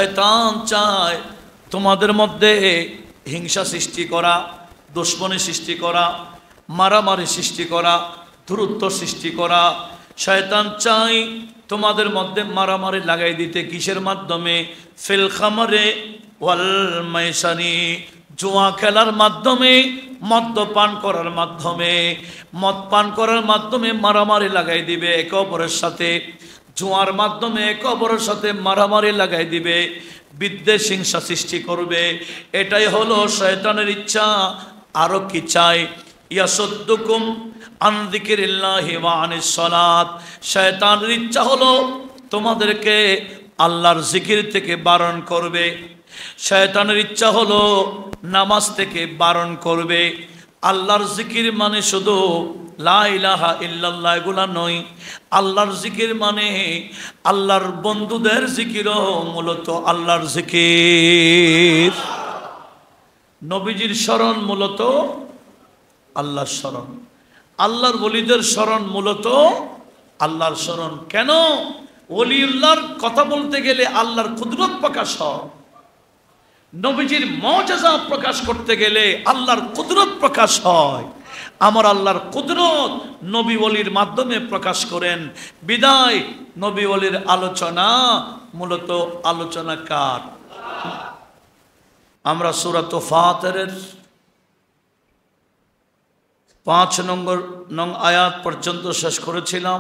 শয়তান চায় তোমাদের মধ্যে হিংসা সৃষ্টি করা, দুশ্মনী সৃষ্টি করা, মারামারি সৃষ্টি করা, দূরত্ব সৃষ্টি করা। শয়তান চায় তোমাদের মধ্যে মারামারি লাগাই দিতে। কিসের মাধ্যমে? ফিল খামরে ওয়াল মাইসারি, জুয়া খেলার মাধ্যমে, মদ্যপান করার মাধ্যমে। মদ পান করার মাধ্যমে মারামারি লাগাই দিবে একে অপরের সাথে, জুয়ার মাধ্যমে একে অপরের সাথে মারামারি লাগাই দিবে, বিদ্বেষ হিংসা সৃষ্টি করবে। এটাই হলো শয়তানের ইচ্ছা। আরো কি চাই? ইয়াসুদ্দুকুম আন যিকিরিল্লাহি ওয়া আনিস সালাত। শয়তানের ইচ্ছা হলো তোমাদেরকে আল্লাহর জিকির থেকে বারণ করবে। শয়তানের ইচ্ছা হলো নামাজ থেকে বারণ করবে। আল্লাহর জিকির মানে শুধু লা ইলাহা ইল্লাল্লাহ এগুলা নয়। আল্লাহর জিকির মানে আল্লাহর বন্ধুদের জিকিরও মূলত আল্লাহর জিকির। নবীজির স্মরণ মূলত আল্লাহর স্মরণ, আল্লাহর ওলিদের স্মরণ মূলত আল্লাহর স্মরণ। কেন? ওলিউল্লাহর কথা বলতে গেলে আল্লাহর কুদরত প্রকাশ হয়, নবীজির মুজিজা প্রকাশ করতে গেলে আল্লাহর কুদরত প্রকাশ হয়। আমার আল্লাহর কুদরত নবী ওলির মাধ্যমে প্রকাশ করেন। বিদায় নবী ওলির আলোচনা মূলত আলোচনা কার? আমরা সূরা ফাতিরের 5 নং আয়াত পর্যন্ত শেষ করেছিলাম।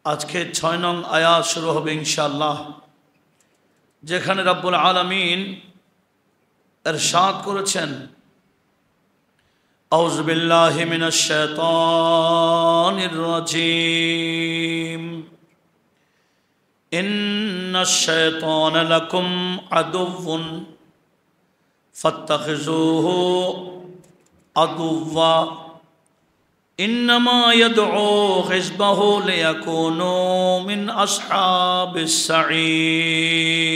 আজকে 6 নং আয়াত শুরু হবে ইনশাআল্লাহ, যেখানে রব্বুল আলামিন ইরশাদ করেছেন, আউযু বিল্লাহি মিনাশ শাইতানির রাজীম, ইন্নাশ শাইতানা লাকুম আদুవ్বুন ফাত্তাখিযুহু আদুవ్বা ইন্নামা ইয়াদউ হিজবাহু লিয়াকুনু মিন আসহাবিস সাঈদ।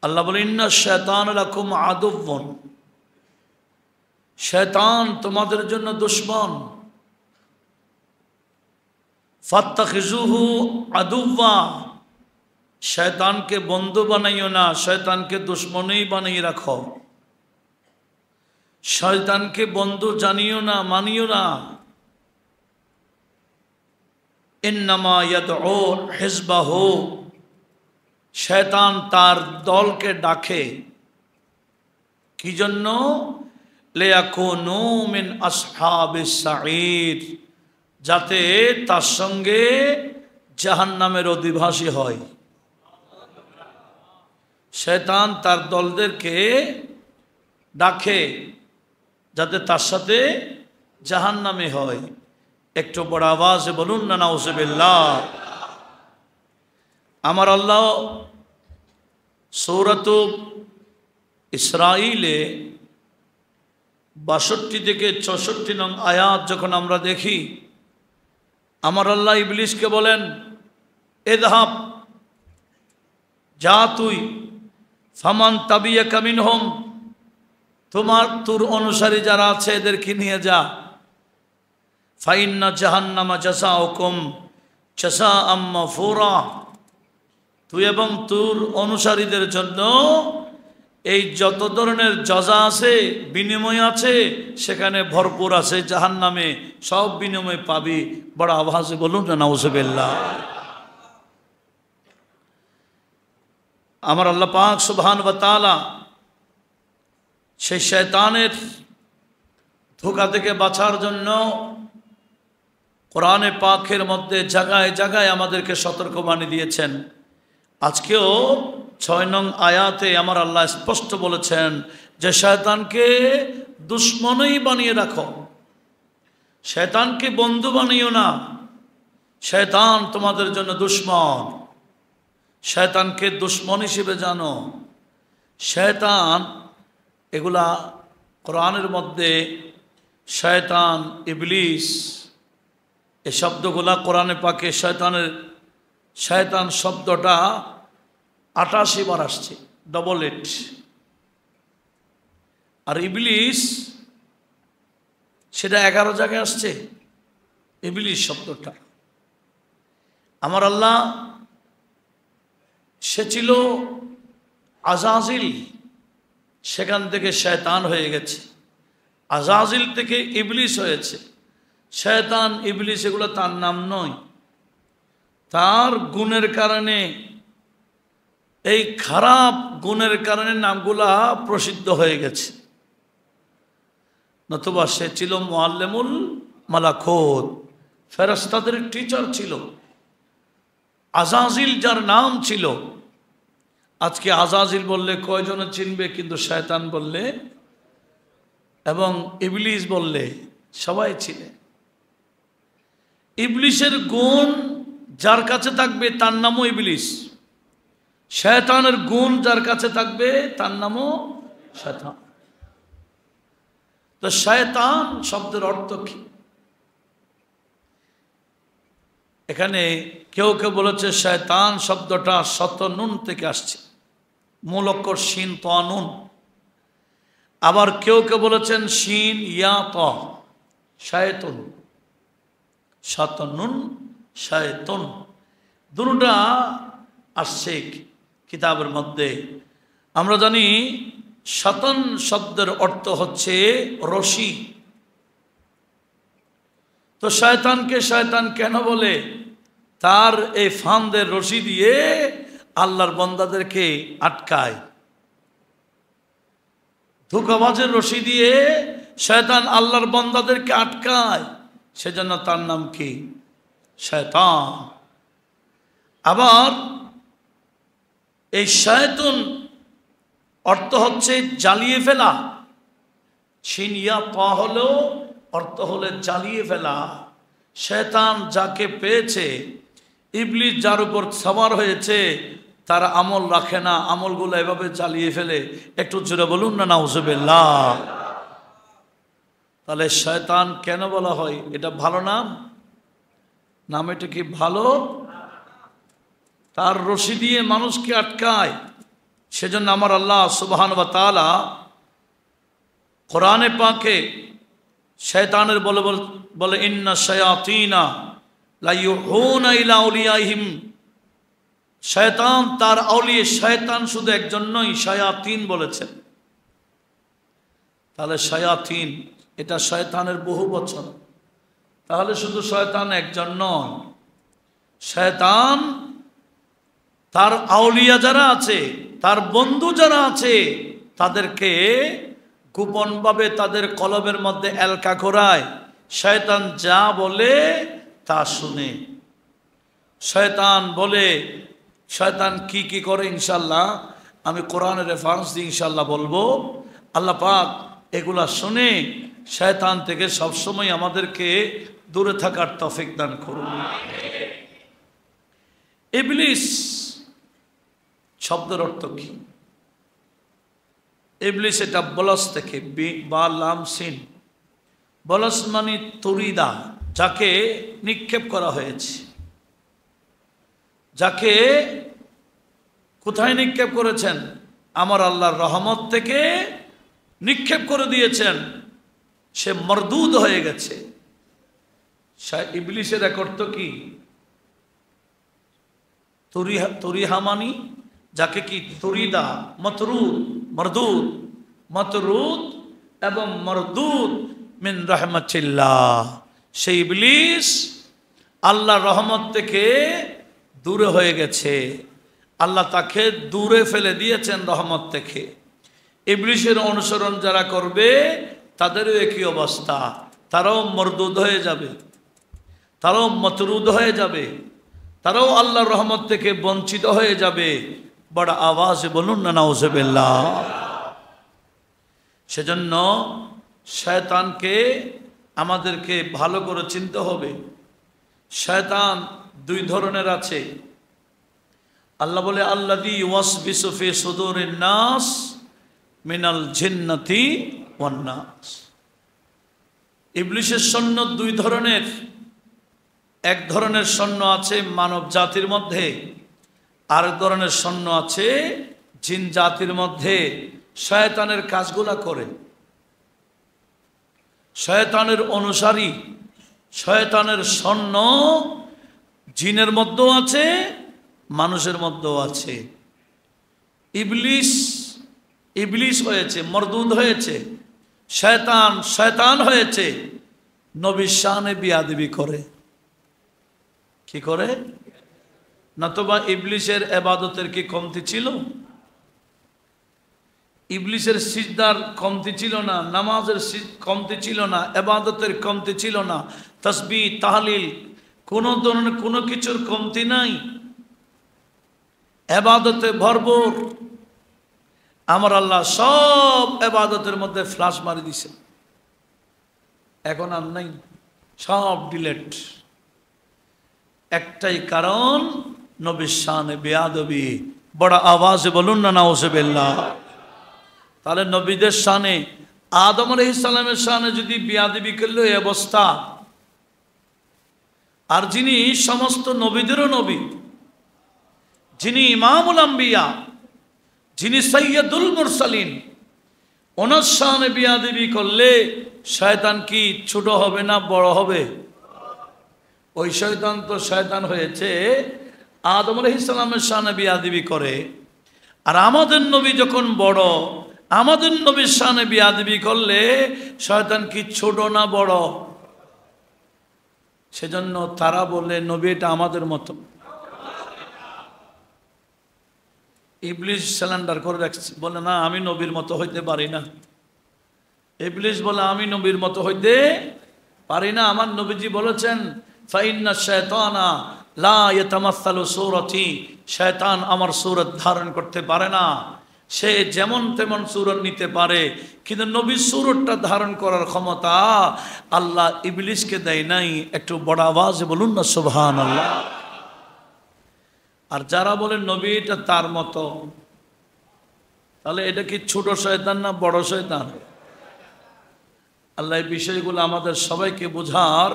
আল্লাহ বলেন, ইন্নাশ শাইতানা লাকুম আদুవ్বুন, শয়তান তোমাদের জন্য দুশমন। ফাত্তাখিযুহু আদুవ్বা, শয়তানকে বন্ধু বানাইও না, শয়তানকে দুশমনই বানিয়ে রাখো। শয়তানকে বন্ধু জানিও না, মানিও না। ইন্নামা ইয়াদউ হিজবাহু, শয়তান তার দলকে ডাকে কি জন্য? লিয়াকুনু মিন আসহাবিস সাঈদ, যাতে তার সঙ্গে জাহান্নামের অধিবাসী হয়। শয়তান তার দলদেরকে ডাকে যাতে তার সাথে জাহান্নামে হয়। একটু বড় আওয়াজে বলুন না নাউযুবিল্লাহ। আমার আল্লাহ সূরাত ইসরাঈলে 62 থেকে 64 নং আয়াত যখন আমরা দেখি, আমার আল্লাহ ইবলিসকে বলেন, ইযহাব, যা তুই, ফামান তাবিয়াকা মিনহুম, তোর অনুসারী যারা আছে এদেরকে নিয়ে যা। ফাইন্না জাহান্নামা জাযাউকুম জাযাআম মাফুরা, তুই এবং তোর অনুসারীদের জন্য এই যত ধরনের জাযা আছে, বিনিময় আছে, সেখানে ভরপুর আছে। জাহান্নামে সব বিনিময় পাবি। বড় আওয়াজে বলুন না নাউযুবিল্লাহ। আমার আল্লাহ পাক সুবহানাহু ওয়া তাআলা সেই শয়তানের ধোঁকা থেকে বাঁচার জন্য কোরআনে পাকের মধ্যে জায়গায় জায়গায় আমাদেরকে সতর্কবাণী দিয়েছেন। আজকেও 6 নং আয়াতে আমার আল্লাহ স্পষ্ট বলেছেন যে শয়তানকে দুশমনই বানিয়ে রাখো, শয়তানকে বন্ধু বানিও না। শয়তান তোমাদের জন্য দুশমন, শয়তানকে দুশমন হিসেবে জানো। শয়তান এগুলা কোরআনের মধ্যে শয়তান, ইবলিস, এই শব্দগুলা কোরআনে পাকে শয়তান শব্দটা 88 বার আসছে, ডবল 8। আর ইবলিস সেটা 11 জায়গায় আসছে, ইবলিস শব্দটা। আমার আল্লাহ সে ছিল আজাজিল, সেখান থেকে শয়তান হয়ে গেছে। আজাজিল থেকে ইবলিস হয়েছে। শয়তান ইবলিস এগুলো তার নাম নয়, তার গুণের কারণে, এই খারাপ গুণের কারণে নামগুলা প্রসিদ্ধ হয়ে গেছে। নতুবা সে ছিল মুআল্লিমুল মালাকুত, ফেরেশতাদের টিচার ছিল। আজাজিল যার নাম ছিল, আজকে আজাজিল বললে কয়জনে চিনবে, কিন্তু শয়তান বললে এবং ইবলিস বললে সবাই চিনে। ইবলিসের গুণ যার কাছে থাকবে তার নামও ইবলিস, শয়তানের গুণ যার কাছে থাকবে তার নামও শয়তান। তো শয়তান শব্দের অর্থ কি? এখানে কেউ কেউ বলেছে শয়তান শব্দটা শত নুন থেকে আসছে, মূল অক্ষর শিন ত নুন। আবার কেউ কেউ বলেছেন শিন ইয়া ত, শায়তুন, শত নুন শায়তুন, দুটোটা আসছে কিতাবের মধ্যে। আমরা জানি শতন শব্দের অর্থ হচ্ছে রশি। তো শয়তানকে শয়তান কেন বলে? তার এই ফান্দের রশি দিয়ে আল্লাহর বান্দাদেরকে আটকায়। ধোঁকাবাজের রশি দিয়ে শয়তান আল্লাহর বান্দাদেরকে আটকায়, সেজন্য তার নাম কি? শয়তান। আবার এই শয়তান অর্থ হচ্ছে জ্বালিয়ে ফেলা। ছিনিয়া পা হলো অর্থ হলে জ্বালিয়ে ফেলা। শয়তান যাকে পেয়েছে, ইবলিস যার উপর সওয়ার হয়েছে, তারা আমল রাখে না, আমলগুলো এভাবে জ্বালিয়ে ফেলে। একটু জোরে বলুন না নাউজুবিল্লাহ। তাহলে শয়তান কেন বলা হয়? এটা ভালো নাম? নাম এটা কি ভালো? তার রশি দিয়ে মানুষকে আটকায়। সেজন্য আমার আল্লাহ সুবহানাহু ওয়া তাআলা কোরআনে পাকে শয়তানের বলে ইন্না শায়াতিনা লা ইউহুনা ইলা আউলিয়াহিম। শয়তান তার আউলিয়া, শয়তান শুধু একজন নয়, শায়াতিন বলেছেন। তাহলে শায়াতিন এটা শয়তানের বহু বচন। তাহলে শুধু শয়তান একজন নয়, শয়তান তার আউলিয়া যারা আছে, তার বন্ধু যারা আছে, তাদেরকে গোপনভাবে তাদের কলবের মধ্যে এলকা করায়। শয়তান যা বলে তা শুনে। শয়তান বলে, শয়তান কি কি করে ইনশাল্লাহ আমি কোরআনের রেফারেন্স দিয়ে ইনশাল্লাহ বলবো। আল্লাহ পাক এগুলা শুনে শয়তান থেকে সবসময় আমাদেরকে দূরে থাকার তৌফিক দান করুন। ইবলিস শব্দের অর্থ কি? ইবলিস এটা বলস থেকে, বা লাম সিন। বলস মানে তুরিদা, যাকে নিক্ষেপ করা হয়েছে। যাকে কোথায় নিক্ষেপ করেছেন? আমার আল্লাহর রহমত থেকে নিক্ষেপ করে দিয়েছেন। সে মরদুদ হয়ে গেছে। ইবলিসের এক অর্থ কি? তুরিহামানি, যাকে কি তুরিদা, মতরুদ, মরদুদ, মতরুদ এবং মরদুদ মিন রাহমাতিল্লাহ। সেই ইবলিস আল্লাহর রহমত থেকে দূরে হয়ে গেছে। আল্লাহ তাকে দূরে ফেলে দিয়েছেন রহমত থেকে। ইবলিসের অনুসরণ যারা করবে তাদেরও একই অবস্থা, তারাও মরদুদ হয়ে যাবে, তারাও মতরুদ হয়ে যাবে, তারাও আল্লাহর রহমত থেকে বঞ্চিত হয়ে যাবে। বড় আওয়াজে বলুন না নাউজুবিল্লাহ। সেজন্য শয়তানকে আমাদেরকে ভালো করে চিনতে হবে। শয়তান দুই ধরনের আছে। আল্লাহ বলে আল্লাযী ওয়াসবিসু ফি সুদুরিন নাস মিনাল জিন্নাতি ওয়ান নাস। ইবলিসের সৈন্য দুই ধরনের। এক ধরনের সৈন্য আছে মানব জাতির মধ্যে, আর ধরনের সৈন্য আছে জিন জাতির মধ্যে। শয়তানের কাজগুলা করে, শয়তানের অনুসারী, শয়তানের সৈন্য জিনের মধ্যেও আছে, মানুষের মধ্যেও আছে। ইবলিস ইবলিস হয়েছে, মরদুদ হয়েছে, শয়তান শয়তান হয়েছে, নবীর শানে বিয়াদবি করে। কি করে? নতুবা ইবলিসের ইবাদতের কি কমতি ছিল? ইবলিসের সিজদার কমতি ছিল না, নামাজের কমতি ছিল না, ইবাদতের কমতি ছিল না, তাসবিহ তাহলিল কোনো ধরনের কোনো কিছুর কমতি নাই, ইবাদতে ভরপুর। আমার আল্লাহ সব ইবাদতের মধ্যে ফ্লাশ মারি দিছে, এখন আর নাই, সব ডিলেট। একটাই কারণ, নবীর শানে বেয়াদবি। বড় আওয়াজে বলুন না নাউজুবিল্লাহ। তাহলে নবীদের শানে, আদম আলাইহিস সালামের শানে যদি বেয়াদবি করলো এই অবস্থা, আর যিনি সমস্ত নবীদেরও নবী, যিনি ইমামুল আম্বিয়া, যিনি সৈয়দুল মুরসালিন, ওনার শানে বেয়াদবি করলে শয়তান কি ছোট হবে না বড় হবে? ওই শয়তান তো শয়তান হয়েছে আদম আলাইহিস সালামের শানে বেয়াদবি করে। আর আমাদের নবী যখন বড়, আমাদের নবীর শানে বেয়াদবি করলে শয়তান কি ছোট না বড়? সেজন্য তারা বলে নবী এটা আমাদের মতো। ইবলিস সিলিন্ডার করে রাখছে, বলে না আমি নবীর মতো হইতে পারি না। ইবলিস বলে আমি নবীর মতো হইতে পারি না। আমার নবীজি বলেছেন, ফাইন্না শায়তানা লা ইয়াতামাসসালু সূরাতি, শয়তান আমার সূরত ধারণ করতে পারে না। সে যেমন তেমন সূরত নিতে পারে, কিন্তু নবীর সূরতটা ধারণ করার ক্ষমতা আল্লাহ ইবলিসকে দেয় নাই। একটু বড় আওয়াজে বলুন না সুবহানাল্লাহ। আর যারা বলেন নবী এটা তার মতো, তাহলে এটা কি ছোট শয়তান না বড় শয়তান? আল্লাহ এই বিষয়গুলো আমাদের সবাইকে বোঝার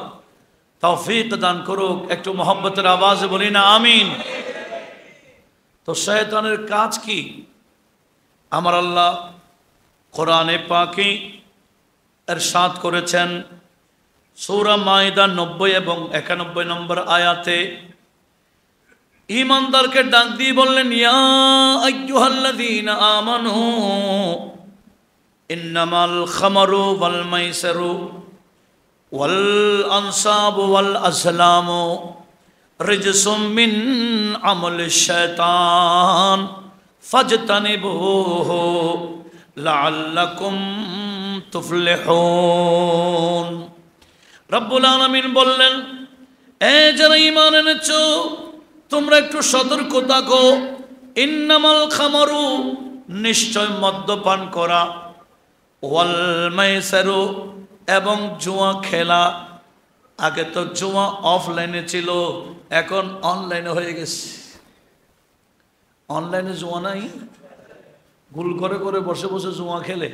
তৌফিক দান করুক। একটু মহব্বতের আওয়াজে বলি না আমিন। তো শয়তানের কাজ কি? আমার আল্লাহ কোরআনে পাকে ইরশাদ করেছেন সূরা মাইদা 90 এবং 91 নম্বর আয়াতে, ঈমানদারকে ডাক দিয়ে বললেন, ইয়া আইয়ুহাল্লাযীনা আমানু ইন্নামাল খামরু ওয়াল মাইসিরু ওয়াল আনসাবু ওয়াল আসলামু রিজসুম মিন আমালিশ শায়তান ফাজতানিবুহু লাআল্লাকুম তুফলিহুন। রব্বুল আলামিন বললেন, এ যারা ঈমান এনেছো তোমরা একটু সতর্ক থাকো। ইন্নামাল খামরু, নিশ্চয় মদ্যপান করা, ওয়াল মাইসিরু, এবং জুয়া খেলা। আগে তো জুয়া অফলাইনে ছিল, এখন অনলাইনে হয়ে গেছে। অনলাইনে জুয়া নাই, গুল করে করে বসে বসে জুয়া খেলে।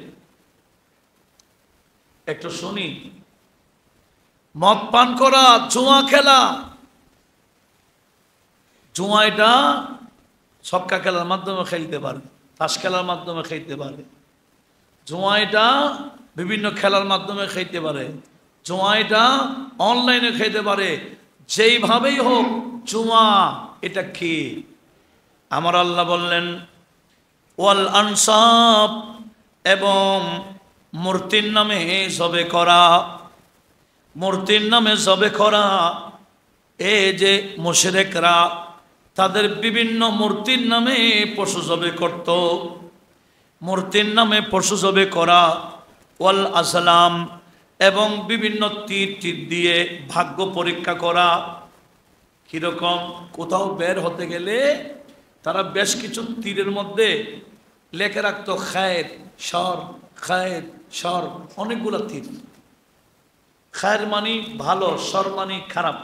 একটু শুনি, মদ পান করা, জুয়া খেলা। জুয়া এটা ছক্কা খেলার মাধ্যমে খেলতে পারে, তাস খেলার মাধ্যমে খেলতে পারে। জুয়া এটা বিভিন্ন খেলার মাধ্যমে খেলতে পারে। জুয়া এটা অনলাইনে খেতে পারে। যেইভাবেই হোক জুয়া এটা কি? আমার আল্লাহ বললেন, ওয়াল আনসাব, এবং মূর্তির নামে জবে করা। মূর্তির নামে জবে করা, এই যে মুশরিকরা তাদের বিভিন্ন মূর্তির নামে পশু জবে করত, মূর্তির নামে পশু জবে করা। ওয়াল আসলাম, এবং বিভিন্ন তীর তীর দিয়ে ভাগ্য পরীক্ষা করা। কীরকম? কোথাও বের হতে গেলে তারা বেশ কিছু তীরের মধ্যে লেখে রাখতো খায়ের শর, খায়ের শর, অনেকগুলো তীর। খায়ের মানি ভালো, শর মানি খারাপ।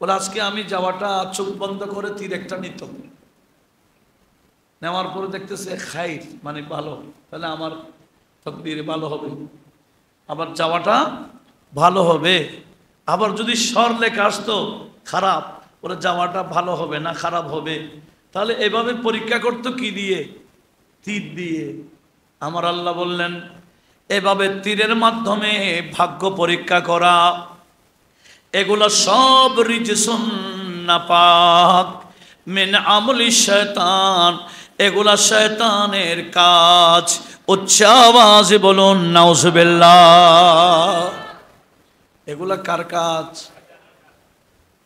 বলে আজকে আমি যাওয়াটা চোখ বন্ধ করে তীর একটা নিত, নেওয়ার পরে দেখতেছে খায়ের মানে ভালো, তাহলে আমার তকদিরে ভালো হবে, আবার যাওয়াটা ভালো হবে। আবার যদি শর লেখা আসতো খারাপ, ওরা যাওয়াটা ভালো হবে না খারাপ হবে। তাহলে এভাবে পরীক্ষা করতো কি দিয়ে? তীর দিয়ে। আমার আল্লাহ বললেন, এভাবে তীরের মাধ্যমে ভাগ্য পরীক্ষা করা, এগুলো সব রিজসুন নাপাক মিন আমলি শয়তান, এগুলা শয়তানের কাজ। উচ্চ আওয়াজে বলুন নাউজুবিল্লাহ। এগুলা কার কাজ?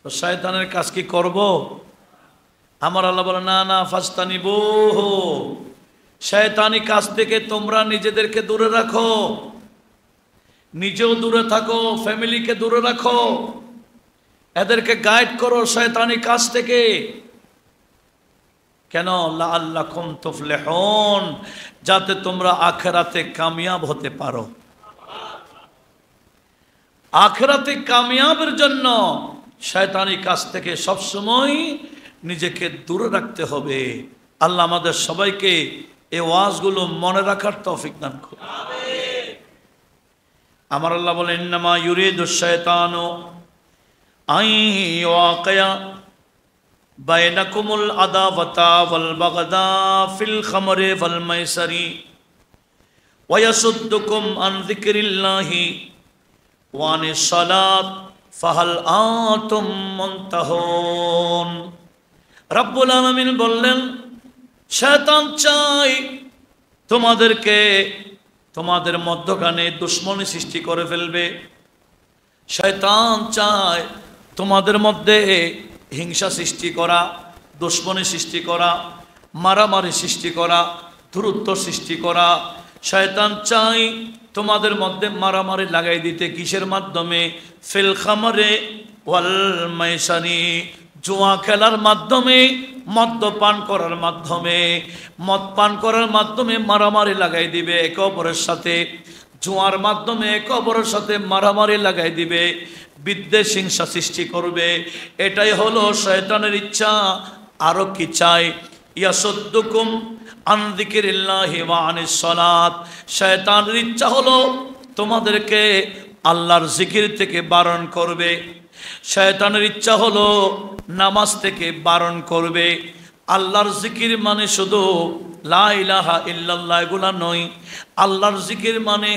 তো শয়তানের কাজ কি করব? আমার আল্লাহ বলে না না, ফাস্তানিবুহু, শয়তানি কাজ থেকে তোমরা নিজেদেরকে দূরে রাখো, নিজেও দূরে থাকো, ফ্যামিলিকে দূরে রাখো, এদেরকে গাইড করো শয়তানি কাজ থেকে। কেন? লাআল্লাকুম তুফলিহুন, যাতে তোমরা আখিরাতে কামিয়াব হতে পারো। আখিরাতে কামিয়াবের জন্য শয়তানি কাজ থেকে সবসময় নিজেকে দূরে রাখতে হবে। আল্লাহ আমাদের সবাইকে এই ওয়াজগুলো মনে রাখার তৌফিক দান করুন। আমার আল্লাহ বলেন ইন্নামা ইউরিদুশ শায়তানু আন ইউকিয়া বাইনাকুমুল আদাওয়াতা ওয়াল বাগদা ফিল খামরি ওয়াল মাইসারি ওয়া ইয়াসুদ্দুকুম আন যিকরিল্লাহি ওয়া আনিস সালাত ফাহাল আনতুম মুনতাহুন। রব্বুল আলামিন বললেন, শয়তান চাই তোমাদেরকে, তোমাদের মধ্যখানে দুশ্মনী সৃষ্টি করে ফেলবে। শয়তান চায় তোমাদের মধ্যে হিংসা সৃষ্টি করা, দুশ্মনী সৃষ্টি করা, মারামারি সৃষ্টি করা, দূরত্ব সৃষ্টি করা। শয়তান চাই তোমাদের মধ্যে মারামারি লাগাই দিতে। কিসের মাধ্যমে? ফিল খামরে ওয়াল মাইসারি, জুয়া খেলার মাধ্যমে, মদ্যপান করার মাধ্যমে। মদ পান করার মাধ্যমে মারামারি লাগাই দিবে একে অপরের সাথে, জুয়ার মাধ্যমে একে অপরের সাথে মারামারি লাগাই দিবে, বিদ্বেষ হিংসা সৃষ্টি করবে। এটাই হলো শয়তানের ইচ্ছা। আরো কি চাই? ইয়াসুদ্দুকুম আন যিকরিল্লাহি ওয়া আনিস সালাত, শয়তানের ইচ্ছা হলো তোমাদেরকে আল্লাহর জিকির থেকে বারণ করবে। শয়তানের ইচ্ছা হলো নামাজ থেকে বারণ করবে। আল্লাহর জিকির মানে শুধু লা ইলাহা ইল্লাল্লাহ এগুলা নয়। আল্লাহর জিকির মানে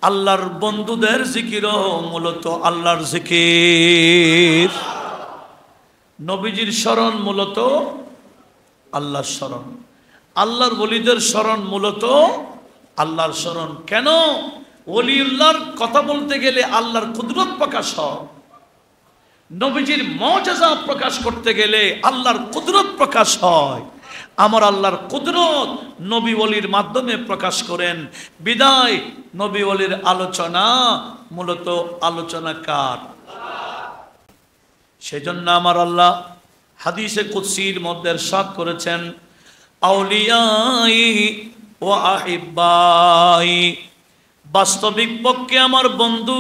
আল্লাহর বন্ধুদের জিকিরও মূলত আল্লাহর জিকির। নবীজির স্মরণ মূলত আল্লাহর স্মরণ, আল্লাহর ওলিদের স্মরণ মূলত আল্লাহর স্মরণ। কেন? ওলিউল্লাহর কথা বলতে গেলে আল্লাহর কুদরত প্রকাশ হয়, নবীজির মুজিজা প্রকাশ করতে গেলে আল্লাহর কুদরত প্রকাশ হয়। আমার আল্লাহর কুদরত নবী ওলির মাধ্যমে প্রকাশ করেন। বিদায় নবী ওলির আলোচনা মূলত আলোচনা কার? সেজন্য আমার আল্লাহ হাদিসে কুদসির মধ্যে ইরশাদ করেছেন, আউলিয়াই ওয়া আহিব্বাই, বাস্তবিক পক্ষে আমার বন্ধু,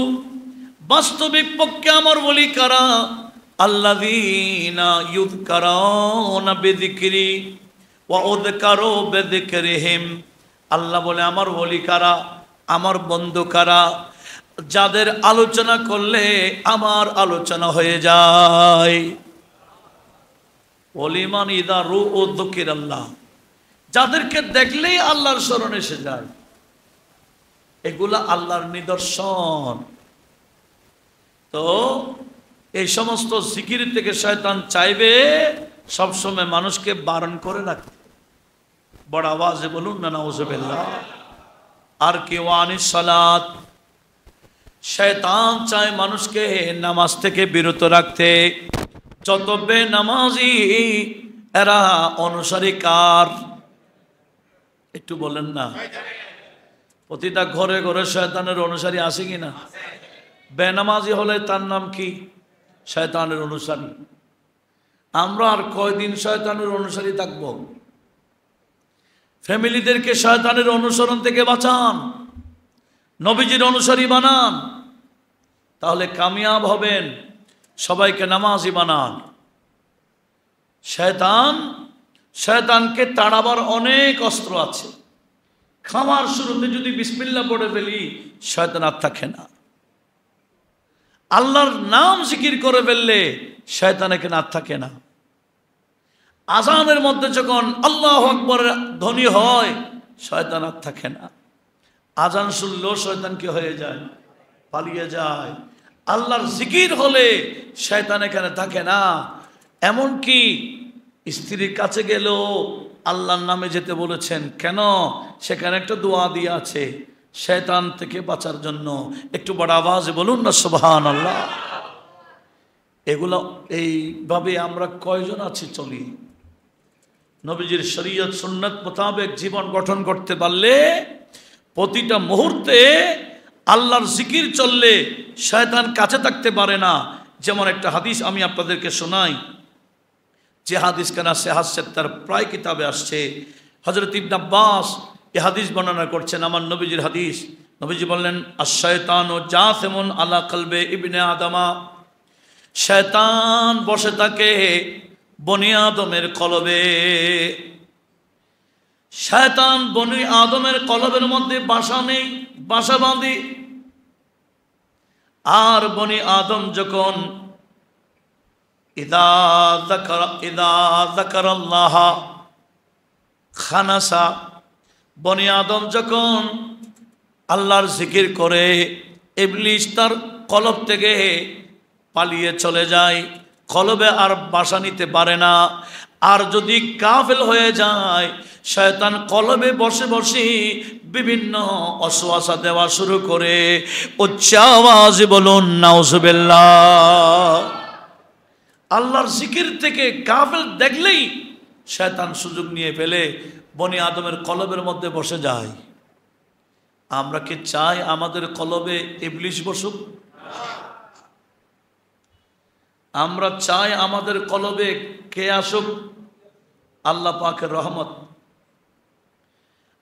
বাস্তবিক পক্ষে আমার ওলি কারা? আল্লাযীনা ইউযকারুনা বিযিকরি ওয়া উযকারু বিযিকরিহিম। আল্লাহ বলে আমার ওলি কারা, আমার বন্ধু কারা? যাদের আলোচনা করলে আমার আলোচনা হয়ে যায়। ওলিমান ইদা রুউ যুকিরাল্লাহ, যাদেরকে দেখলেই আল্লাহর স্মরণ এসে যায়। এগুলা আল্লাহর নিদর্শন। তো এই সমস্ত জিকির থেকে শয়তান চাইবে সবসময় মানুষকে বারণ করে রাখতে। বড় আওয়াজে বলুন না নাউজুবিল্লাহ। আর কি? ওয়া আনিস সালাত, শয়তান চায় মানুষকে নামাজ থেকে বিরত রাখতে। যত বেনামাজি এরা অনুসারী কার? একটু বলেন না। প্রতিটা ঘরে ঘরে শয়তানের অনুসারী আছে কিনা? বেনামাজি হলে তার নাম কি? শয়তানের অনুসারী। আমরা আর কয়দিন শয়তানের অনুসারী থাকব? ফ্যামিলিদেরকে শয়তানের অনুসরণ থেকে বাঁচান, নবীজির অনুসারী বানান, তাহলে কামিয়াব হবেন। সবাইকে নামাজি বানান। শয়তানকে তাড়াবার অনেক অস্ত্র আছে। খাওয়ার শুরুতে যদি বিসমিল্লাহ পড়ে ফেলি, শয়তান আর থাকে না। আল্লাহর নাম জিকির করে ফেললে শয়তান এখানে আর থাকে না। আজানের মধ্যে যখন আল্লাহু আকবরের ধ্বনি হয়, শয়তান আর থাকে না। আজান শুনলেও শয়তান কি হয়ে যায়? পালিয়ে যায়। আল্লাহর জিকির হলে শয়তান এখানে থাকে না। এমনকি স্ত্রীর কাছে গেলেও আল্লাহর নামে যেতে বলেছেন। কেন? সেখানে একটা দোয়া দিয়ে আছে শয়তান থেকে বাঁচার জন্য। একটু বড় আওয়াজে বলুন না সুবহানাল্লাহ। এগুলো এইভাবে আমরা কয়জন আছি চলি? নবীজির শরীয়ত সুন্নাত মোতাবেক জীবন গঠন করতে পারলে প্রতিটা মুহূর্তে আল্লাহর জিকির চললে শয়তান কাছে থাকতে পারে না। যেমন একটা হাদিস আমি আপনাদেরকে শোনাই, যে হাদিস কেনা সেহাত সেত্তার প্রায় কিতাবে আসছে। হযরত ইবনে আব্বাস এই হাদিস বর্ণনা করছেন, আমার নবীজির হাদিস। নবীজি বললেন, আশ-শায়তানু জাসিমুন আলা কলবে ইবনে আদমা, শয়তান বসে থাকে বনি আদমের কলবে। শয়তান বনি আদমের কলবের মধ্যে বাসা নেই, বাসা বাঁধে। আর বনি আদম যখন ইদা যাকারাল্লাহ খানাসা, বনি আদম যখন আল্লাহর জিকির করে ইবলিস তার কলব থেকে পালিয়ে চলে যায়, কলবে আর বাসা নিতে পারে না। আর যদি গাফেল হয়ে যায়, শয়তান কলবে বসে বসে বিভিন্ন ওয়াসওয়াসা দেওয়া শুরু করে। উচ্চ আওয়াজে বলুন নাউজুবিল্লাহ। আল্লাহর জিকির থেকে গাফেল দেখলেই শয়তান সুযোগ নিয়ে ফেলে বনি আদমের কলবের মধ্যে বসে যায়। আমরা কি চাই আমাদের কলবে ইবলিস বসুক? আমরা চাই আমাদের কলবে কে আসুক? আল্লাহ পাকের রহমত,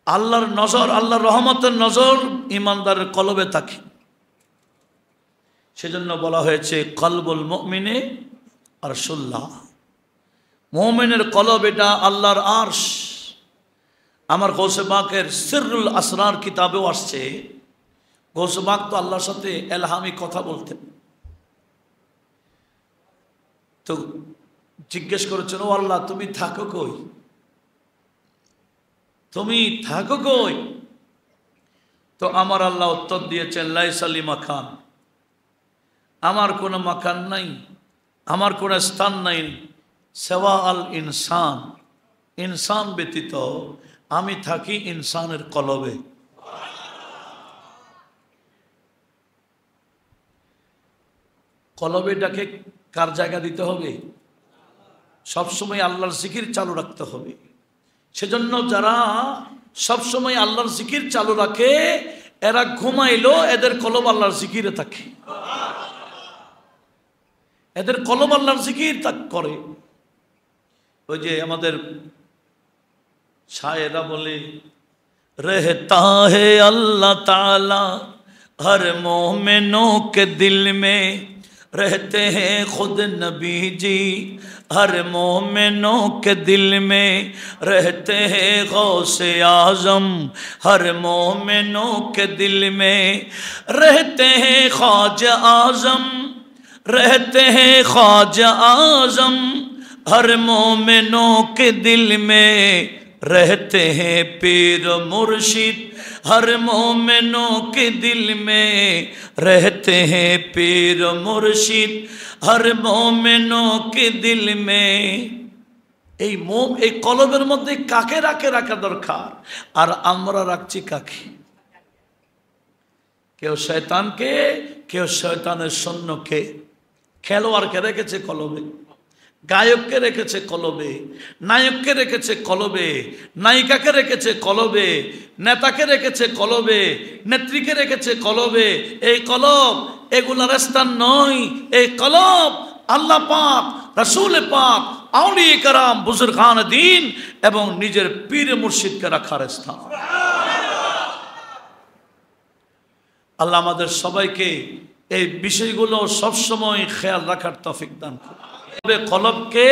আল্লাহর নজর, আল্লাহর রহমতের নজর ইমানদারের কলবে থাকে। সেজন্য বলা হয়েছে কলবুল মুমিনে আরশুল্লাহ, মুমিনের কলব এটা আল্লাহর আরশ। আমার গৌসে পাকের সিররুল আসরার কিতাবেও আসছে, গৌসে পাক তো আল্লাহর সাথে এলহামি কথা বলতেন। তো জিজ্ঞেস করেছেন, ও আল্লাহ তুমি থাকো কই? তুমি থাকো কই? তো আমার আল্লাহ উত্তর দিয়েছেন, লাইসা লি মাকান, আমার কোনো মাকান নাই, আমার কোনো স্থান নাই, সেওয়া আল ইনসান, ইনসান ব্যতীত আমি থাকি ইনসানের কলবে। কলবেটাকে কার জায়গা দিতে হবে? সবসময় আল্লাহর জিকির চালু রাখতে হবে। সেজন্য যারা সবসময় আল্লাহর জিকির চালু রাখে, এরা ঘুমাইলো এদের কলব আল্লাহর জিকিরে থাকে, এদের কলব আল্লাহর জিকির করে। ওই যে আমাদের শায়েরা বলে, रहता है अल्लाह ताला हर मोमिनों के दिल में, रहते हैं खुद नबी जी हर मोमिनों के दिल में, रहते हैं गौसे आज़म हर मोमिनों के दिल में, रहते हैं ख्वाजा आज़म, रहते हैं ख्वाजा आज़म हर मोमिनों के दिल में, रहते हैं पीर मुर्शिद हर मोमिनों के दिल में, रहते हैं पीर मुर्शिद हर मोमिनों के दिल में। এই কলবের মধ্যে কাকে রাখা দরকার, আর আমরা রাখছি কাকে? কেউ শয়তানকে, কেউ শয়তানের সৈন্যকে। খেলোয়াড়কে রেখেছে কলবে, গায়ককে রেখেছে কলবে, নায়ককে রেখেছে কলবে, নায়িকাকে রেখেছে কলবে, নেতাকে রেখেছে কলবে, নেত্রীকে রেখেছে কলবে। এই কলব এগুলার স্থান নয়। এই কলব আল্লাহ পাক, রাসূল পাক, আউলিয়া কেরাম, বুজুর্গান দ্বীন এবং নিজের পীর মুর্শিদকে রাখার স্থান। আল্লাহ আমাদের সবাইকে এই বিষয়গুলো সবসময় খেয়াল রাখার তৌফিক দান করুন। কলবকে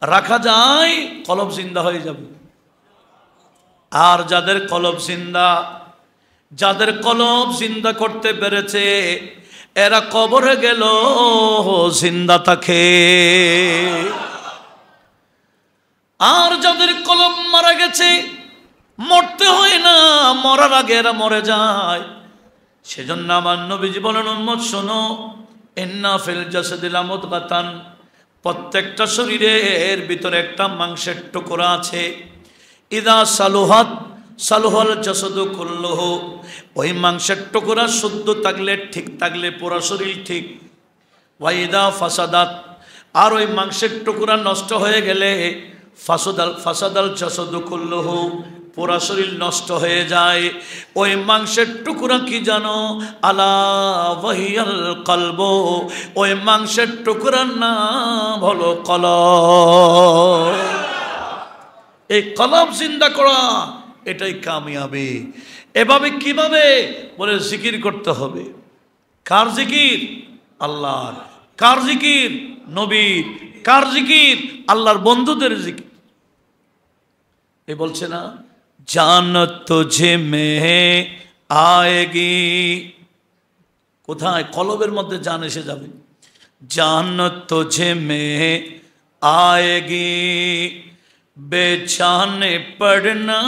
রাখা যায়, কলব জিন্দা হয়ে যাবে। আর যাদের কলব জিন্দা, যাদের কলব জিন্দা করতে পেরেছে, এরা কবরে গেল জিন্দা থাকে। আর যাদের কলব মারা গেছে, মরতে হয় না, মরার আগে এরা মরে যায়। সেজন্য আমার নবীজি বলেন, উম্মত শোনো, ইন্না ফিল জাসাদি লামুদগাতান, প্রত্যেকটা শরীরের ভিতরে একটা মাংসের টুকরা আছে। ইদা সালুহাত সালুহাল জাসাদু কুল্লুহু, ওই মাংসের টুকরা শুদ্ধ থাকলে, ঠিক থাকলে পুরো শরীর ঠিক। ওয়াইদা ফাসাদাত, আর ওই মাংসের টুকরা নষ্ট হয়ে গেলে ফাসাদাল জাসাদু কুল্লুহু, পুরা শরীর নষ্ট হয়ে যায়। ওই মাংসের টুকরা কি জানো? আলা ওয়াহিয়াল কলব, ওই মাংসের টুকরার নাম হলো কলব। এই কলব জিন্দা করা, এটাই কামিয়াবি। এভাবে কিভাবে? বলে জিকির করতে হবে। কার জিকির? আল্লাহর। কার জিকির? নবীর। কার জিকির? আল্লাহর বন্ধুদের জিকির। এই বলছে না, জানত তুঝে মে আয়েগি, কোথায়? কলবের মধ্যে জান এসে যাবে। জানত তুঝে মে আয়েগি, বেচানে পড়না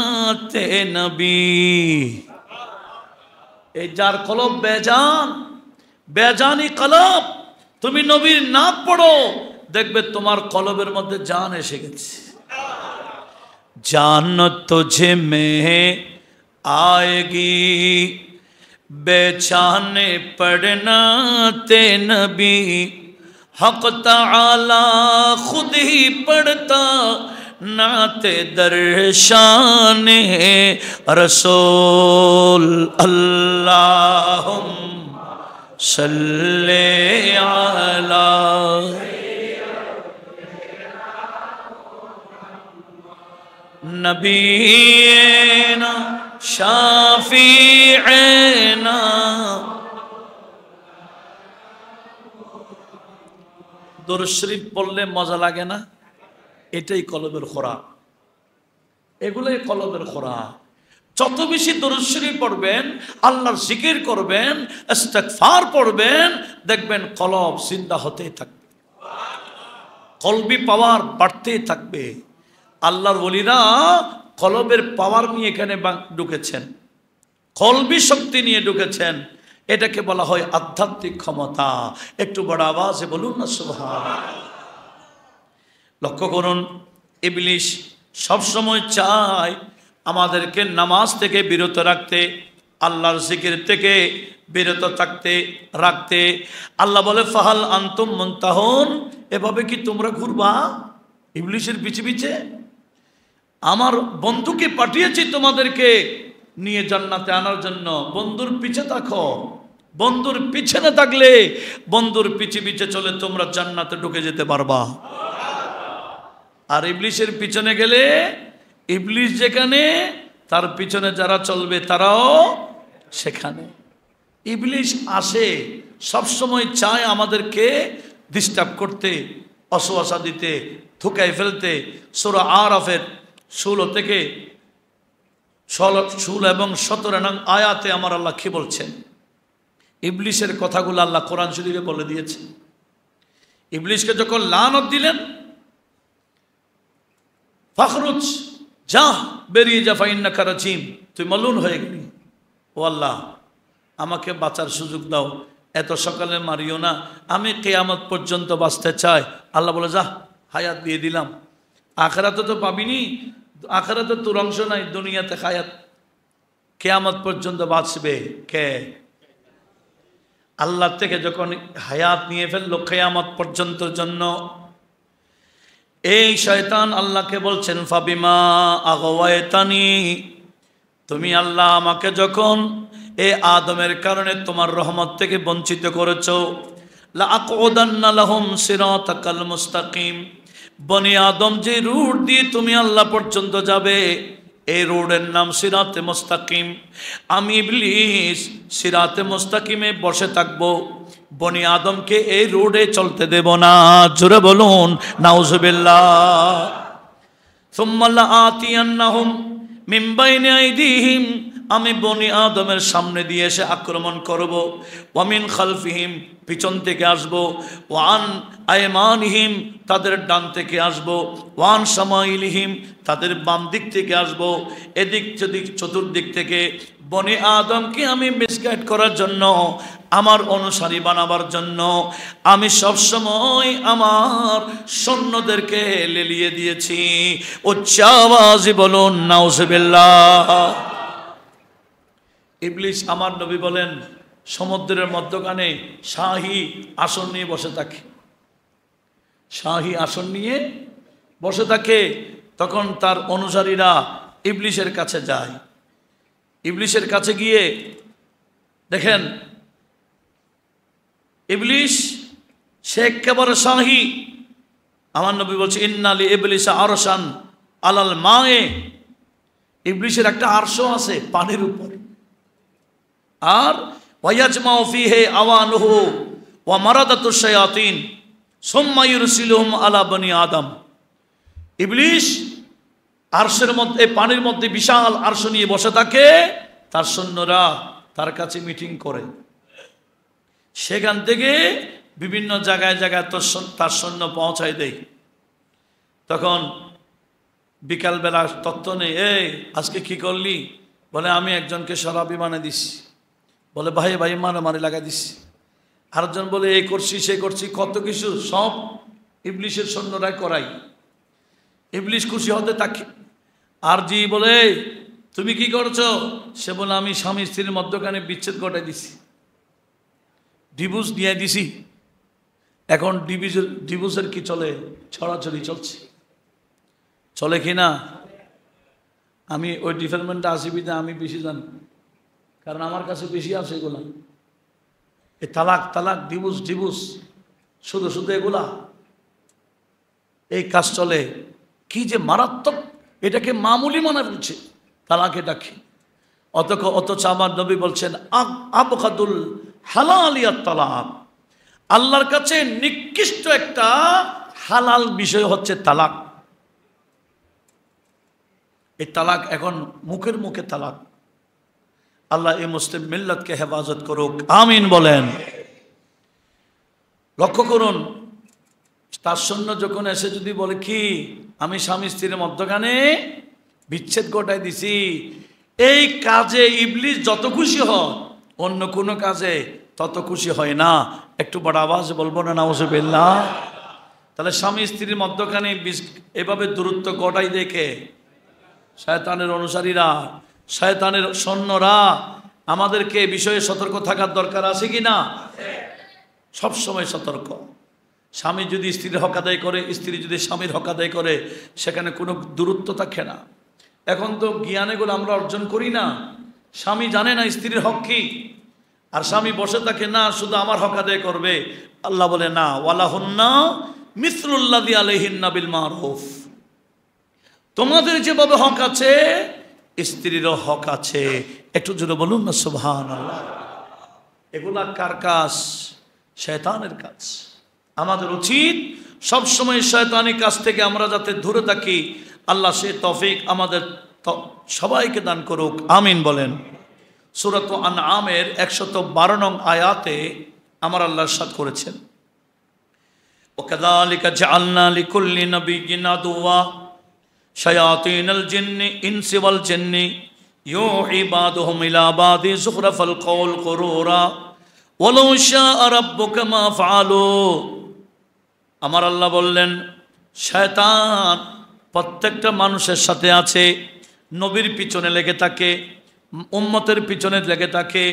তে নবী। এই যার কলব বেজান, বেজানি কলব, তুমি নবীর নাম পড়ো, দেখবে তোমার কলবের মধ্যে জান এসে গেছে। জান তুঝে মে আয়েগি, বেচানে পড়না তে নবী। হক তাআলা খুদ ही पढ़ता नाते दर्शाने रसूल। अल्लाहुम्मा सल्ले अला नबीना शाफीना। দরুদ শরীফ পড়লে মজা লাগে না? এটাই কলবের খোরাক, এগুলোই কলবের খোরাক। যত বেশি দরুদ শরীফ পড়বেন, আল্লাহর জিকির করবেন, ইস্তিগফার পড়বেন, দেখবেন কলব জিন্দা হতেই থাকবে, কলবি পাওয়ার বাড়তেই থাকবে। আল্লাহর ওলিরা কলবের পাওয়ার নিয়ে এখানে ঢুকেছেন, কলবি শক্তি নিয়ে ঢুকেছেন। এটাকে বলা হয় আধ্যাত্মিক ক্ষমতা। একটু বড় আওয়াজে বলুন না সুবহানাল্লাহ। লক্ষ্য করুন, ইবলিশ সবসময় চায় আমাদেরকে নামাজ থেকে বিরত রাখতে, আল্লাহর জিকির থেকে বিরত রাখতে। আল্লাহ বলে ফাহাল আনতুম মুনতাহুন, এভাবে কি তোমরা ঘুরবা ইবলিশের পিছে পিছে? আমার বন্ধুকে পাঠিয়েছি তোমাদেরকে নিয়ে জান্নাতে আনার জন্য, বন্ধুর পিছে থাকো। বন্ধুর পিছনে থাকলে, বন্ধুর পিছে পিছে চলে তোমরা জান্নাতে ঢুকে যেতে পারবা। আর ইবলিশের পিছনে গেলে, ইবলিশ যেখানে, তার পিছনে যারা চলবে তারাও সেখানে। ইবলিশ আসে সবসময়, চায় আমাদেরকে ডিস্টার্ব করতে, অসুয়াশা দিতে, ধোঁকায় ফেলতে। সূরা আরাফের 16 থেকে 16 এবং 17 নং আয়াতে আমার আল্লাহ কি বলছেন? ইবলিশের কথাগুলো আল্লাহ কোরআন শরীফে বলে দিয়েছে। ইবলিশকে যখন লানত দিলেন, ফাখরুজ, যা, বেরিয়ে যা, ফাইন্নাকা রাজিম, তুই মালুন হয়ে গেলি। ও আল্লাহ, আমাকে বাঁচার সুযোগ দাও, এত সকালে মারিও না, আমি কিয়ামত পর্যন্ত বাঁচতে চাই। আল্লাহ বলে, যা, হায়াত দিয়ে দিলাম, আখিরাতে তো পাবিনি, আখিরাতে তোর অংশ নাই, দুনিয়াতে হায়াত, কিয়ামত পর্যন্ত বাঁচবে কে? আল্লাহ থেকে যখন হায়াত নিয়ে ফেললো কিয়ামত পর্যন্তর জন্য, এই শয়তান আল্লাহকে বলছেন, ফাবিমা আগওয়াইতানি, তুমি আল্লাহ আমাকে যখন এই আদমের কারণে তোমার রহমত থেকে বঞ্চিত করেছো, লা আকউদান্না লাহুম সিরাতাকাল মুস্তাকিম, বনি আদম যে রুট দিয়ে তুমি আল্লাহ পর্যন্ত যাবে, এই রোডের নাম সিরাতে মুস্তাকিম। আমি ইবলিস সিরাতে মুস্তাকিমে বসে থাকবো, বনি আদমকে এই রোডে চলতে দেব না। জোরে বলুন নাউজুবিল্লাহ। সুম্মা লাআতিয়ান্নাহুম মিন বাইনি আইদিহিম, আমি বনি আদমের সামনে দিয়ে এসে আক্রমণ করব। ওয়ামিন খালফিহিম, পিছন থেকে আসবো। ওয়ান আয়মানিহিম, তাদের ডান থেকে আসবো। ওয়ান শামাইলিহিম, তাদের বাম দিক থেকে আসবো। এদিক সেদিক চতুর্দিক থেকে বনি আদমকে আমি মিসগাইড করার জন্য আমার অনুসারী বানাবার জন্য আমি সবসময় আমার সৈন্যদেরকে লেলিয়ে দিয়েছি। উচ্চ আওয়াজে বলুন নাউজুবিল্লাহ। ইবলিস আমার নবী বলেন সমুদ্রের মধ্যখানে শাহী আসন নিয়ে বসে থাকে, শাহী আসন নিয়ে বসে থাকে। তখন তার অনুসারীরা ইবলিসের কাছে যায়। ইবলিসের কাছে গিয়ে দেখেন ইবলিস সে একেবারে শাহী। আমার নবী বলছে ইন্নালি ইবলিসা আরশান আলাল মায়ে, ইবলিসের একটা আরশ আছে পানির উপর। আর ওয়ায়াজমাউ ফিহি আওয়ানুহু ওয়া মারাদাতুশ শায়াতিন সুম্মা ইউরসিলুহুম আলা বনি আদম। ইবলিস আরশের মধ্যে, পানির মধ্যে বিশাল আরশ নিয়ে বসে থাকে, তার সৈন্যরা তার কাছে মিটিং করে। সেখান থেকে বিভিন্ন জায়গায় জায়গায় তার সৈন্য পৌঁছায় দেয়। তখন বিকালবেলা তত্ত্ব নেই, এই আজকে কি করলি? বলে আমি একজনকে শরাবি বানিয়ে দিছি। বলে ভাই ভাই মারামারি লাগাই দিছি। আরেকজন বলে এই করছি সে করছি, কত কিছু সব ইবলিসের সৈন্যরাই করাই। ইবলিস খুশি হতে থাকে। আর জি বলে তুমি কি করছো? সে বলে আমি স্বামী স্ত্রীর মধ্যখানে বিচ্ছেদ ঘটাই দিছি, ডিভোর্স দিয়ে দিছি। এখন ডিভোর্সের কি চলে? ছড়াছড়ি চলছে, চলে কি না? আমি ওই ডিপার্টমেন্টে আসি বিধে আমি বেশি জানি, কারণ আমার কাছে বেশি আছে এগুলা। এই তালাক তালাক ডিভোর্স ডিভোর্স শুধু শুধু এগুলা এই কাজ চলে। কি যে মারাত্মক, এটাকে মামুলি মনে বলছে তালাক, এটা কি? অথচ আমার নবী বলছেন আবগাদুল হালালিয়াত তালাক, আল্লাহর কাছে নিকৃষ্ট একটা হালাল বিষয় হচ্ছে তালাক। এই তালাক এখন মুখের মুখে তালাক। আল্লাহ এই মুসলিম মিল্লাতকে হেফাজত করুক, আমিন বলেন। লক্ষ্য করুন, তার সৈন্য যখন এসে যদি বলে কি আমি স্বামী স্ত্রীর মধ্যখানে বিচ্ছেদ ঘটাই দিছি, এই কাজে ইবলিস যত খুশি হয় অন্য কোনো কাজে তত খুশি হয় না। একটু বড় আওয়াজ বলবো না নাউজুবিল্লাহ? তাহলে স্বামী স্ত্রীর মধ্যখানে এভাবে দূরত্ব ঘটাই দেখে শয়তানের অনুসারীরা, শয়তানের সৈন্যরা। আমাদেরকে এই বিষয়ে সতর্ক থাকার দরকার আছে কি না? সবসময় সতর্ক। স্বামী যদি স্ত্রীর হক আদায় করে, স্ত্রী যদি স্বামীর হক আদায় করে, সেখানে কোনো দূরত্ব থাকে না। এখন তো জ্ঞানেগুলো আমরা অর্জন করি না। স্বামী জানে না স্ত্রীর হক কি, আর স্বামী বসে থাকে না শুধু আমার হক আদায় করবে। আল্লাহ বলে না, ওয়ালাহুন্না মিসলুল্লাযী আলাইহিন্না বিল মারুফ, তোমাদের যেভাবে হক আছে স্ত্রীরও হক আছে। একটু জোরে বলুন না সুবহানাল্লাহ। এগুলা কার কাজ? শয়তানের কাজ। আমাদের উচিত সবসময় শয়তানি কাজ থেকে আমরা যাতে দূরে থাকি। আল্লাহ সে তৌফিক আমাদের সবাইকে দান করুক, আমিন বলেন। সূরাত আনআমের 112 নং আয়াতে আমার আল্লাহ ইরশাদ করেছেন, ওয়াকাযালিকা জাআলনা লিকুল্লি নাবিয়্যিন আদুওয়া শায়াতিনাল জিন্নি ইনসি ওয়াল জিন্নি ইউহি বাদুহুম ইলা বাদি যুখরাফাল কওল গুরুরা ওয়ালাউ শাআ রাব্বুকা মা ফাআলু। আমার আল্লাহ বললেন শয়তান প্রত্যেকটা মানুষের সাথে আছে, নবীর পিছনে লেগে থাকে, উম্মতের পিছনে লেগে থাকে।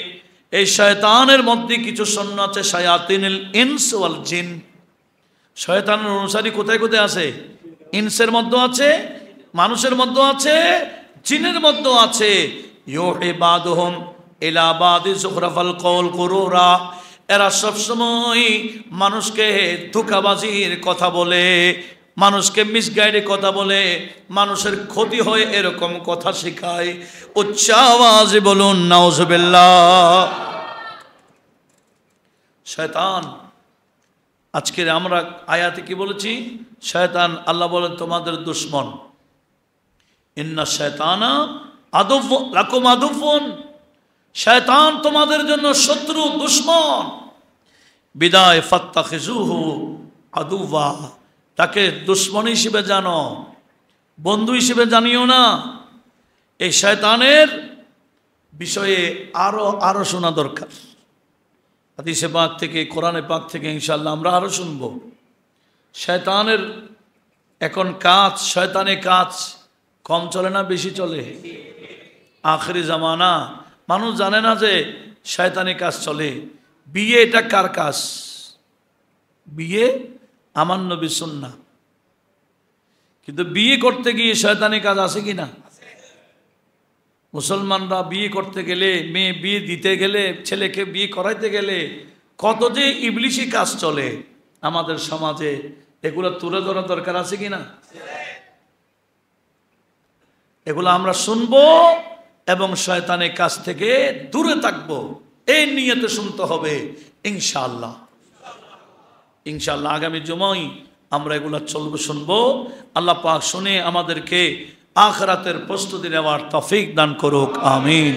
এই শয়তানের মধ্যে কিছু সৈন্য আছে শায়াতিনুল ইনস ওয়াল জিন। শয়তানের অনুসারী কোথায় কোথায় আছে? ইনসের মধ্যে আছে, মানুষের মধ্যে আছে, জিনের মধ্যে আছে। ইউহি বাদুহুম ইলা বাদি যুখরাফাল কওল গুরুরা, এরা সবসময় মানুষকে ধোঁকাবাজির কথা বলে, মানুষকে মিসগাইডে কথা বলে, মানুষের ক্ষতি হয় এরকম কথা শেখায়। উচ্চ আওয়াজে বলুন নাউজুবিল্লাহ। শয়তান, আজকের আমরা আয়াতে কি বলেছি? শয়তান, আল্লাহ বলেন তোমাদের দুশমন। ইন্না শায়তানা আদুফ লাকুম আদুফুন, শয়তান তোমাদের জন্য শত্রু, দুশমন। বিদায় ফাত্তাখিজুহু আদুওয়া, তাকে দুশমন হিসেবে জানো, বন্ধু হিসেবে জানিও না। এই শয়তানের বিষয়ে আরো শোনা দরকার। হাদিসে পাক থেকে, কোরআনে পাক থেকে ইনশাআল্লাহ আমরা আরও শুনব। শয়তানের এখন কাজ, শয়তানের কাজ কম চলে না বেশি চলে? আখেরি জামানা, মানুষ জানে না যে শয়তানি কাজ চলে। বিয়ে এটা কার কাজ? বিয়ে আমার নবীর সুন্নাহ। কিন্তু বিয়ে করতে গিয়ে শয়তানি কাজ আছে কি না? মুসলমানরা বিয়ে করতে গেলে, মেয়ে বিয়ে দিতে গেলে, ছেলেকে বিয়ে করাইতে গেলে কত যে ইবলিশি কাজ চলে আমাদের সমাজে, এগুলো তুলে ধরা দরকার আছে কি না? এগুলো আমরা শুনবো এবং শয়তানের কাছ থেকে দূরে থাকবো, এই নিয়তে শুনতে হবে ইনশাআল্লাহ। ইনশাআল্লাহ আগামী জুমায় আমরা এগুলো চলবো, শুনবো। আল্লাহ পাক শুনে আমাদেরকে আখিরাতের প্রস্তুতি নেওয়ার তৌফিক দান করুক, আমিন।